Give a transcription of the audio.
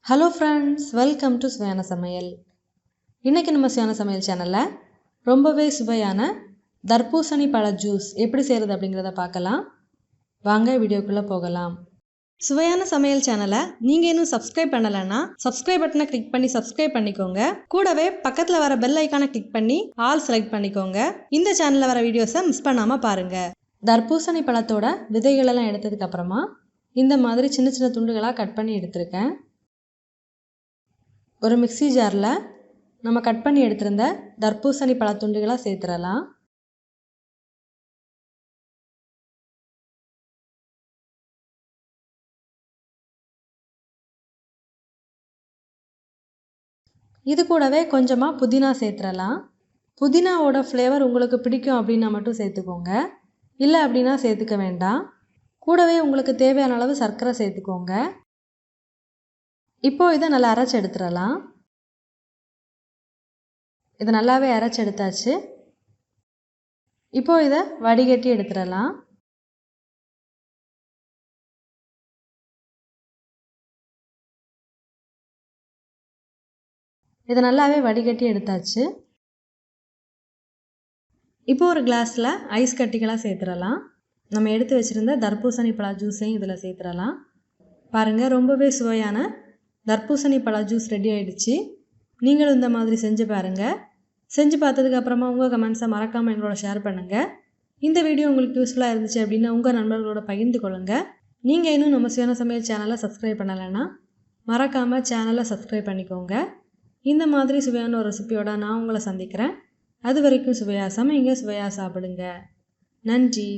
Hello friends, welcome to Suvaiyana Samayal. இன்னைக்கு நம்ம சுவையான சமையல் சேனல்ல ரொம்பவே சுவையான தர்பூசணி பழ ஜூஸ் எப்படி செய்யறது அப்படிங்கறத பார்க்கலாம். வாங்க வீடியோக்குள்ள போகலாம். சுவையான சமையல் சேனலை நீங்க இன்னும் சப்ஸ்கிரைப் பண்ணலனா சப்ஸ்கிரைப் பட்டனை கிளிக் பண்ணி சப்ஸ்கிரைப் பண்ணிக்கோங்க. கூடவே பக்கத்துல வர பெல் ஐகானை கிளிக் பண்ணி ஆல் செலக்ட் பண்ணிக்கோங்க. இந்த சேனல்ல வர வீடியோஸை மிஸ் பண்ணாம பாருங்க. தர்பூசணி பழத்தோட விதைகள் எல்லாம் எடுத்ததுக்கு அப்புறமா இந்த மாதிரி சின்ன சின்ன துண்டுகளா கட் பண்ணி எடுத்துருக்கேன். ஒரு மிக்ஸி ஜாரில் நம்ம கட் பண்ணி எடுத்திருந்த தர்பூசணி பழத்துண்டுகளை சேர்த்துடலாம். இது கூடவே கொஞ்சமாக புதினா சேர்த்துடலாம். புதினாவோட ஃப்ளேவர் உங்களுக்கு பிடிக்கும் அப்படின்னா மட்டும் சேர்த்துக்கோங்க, இல்லை அப்படின்னா சேர்த்துக்க வேண்டாம். கூடவே உங்களுக்கு தேவையான அளவு சர்க்கரை சேர்த்துக்கோங்க. இப்போது இதை நல்லா அரைச்சி எடுத்துடலாம். இதை நல்லாவே அரைச்சி எடுத்தாச்சு. இப்போது இதை வடிகட்டி எடுத்துடலாம். இதை நல்லாவே வடிகட்டி எடுத்தாச்சு. இப்போ ஒரு கிளாஸில் ஐஸ் கட்டிகளாக சேர்த்துடலாம். நம்ம எடுத்து வச்சுருந்த தர்பூசணி பழ ஜூஸையும் இதில் சேர்த்துடலாம். பாருங்கள், ரொம்பவே சுவையான தர்பூசணி பழ ஜூஸ் ரெடி ஆகிடுச்சு. நீங்களும் இந்த மாதிரி செஞ்சு பாருங்கள். செஞ்சு பார்த்ததுக்கு அப்புறமா உங்கள் கமெண்ட்ஸை மறக்காமல் எங்களோட ஷேர் பண்ணுங்கள். இந்த வீடியோ உங்களுக்கு யூஸ்ஃபுல்லாக இருந்துச்சு அப்படின்னா உங்கள் நண்பர்களோட பகிர்ந்து கொள்ளுங்கள். நீங்கள் இன்னும் நம்ம சுவையான சமையல் சேனலை சப்ஸ்கிரைப் பண்ணலைன்னா மறக்காமல் சேனலை சப்ஸ்கிரைப் பண்ணிக்கோங்க. இந்த மாதிரி சுவையான ஒரு ரெசிபியோட நான் உங்களை சந்திக்கிறேன். அது வரைக்கும் சுவையாக சமைங்க, சுவையாக சாப்பிடுங்க. நன்றி.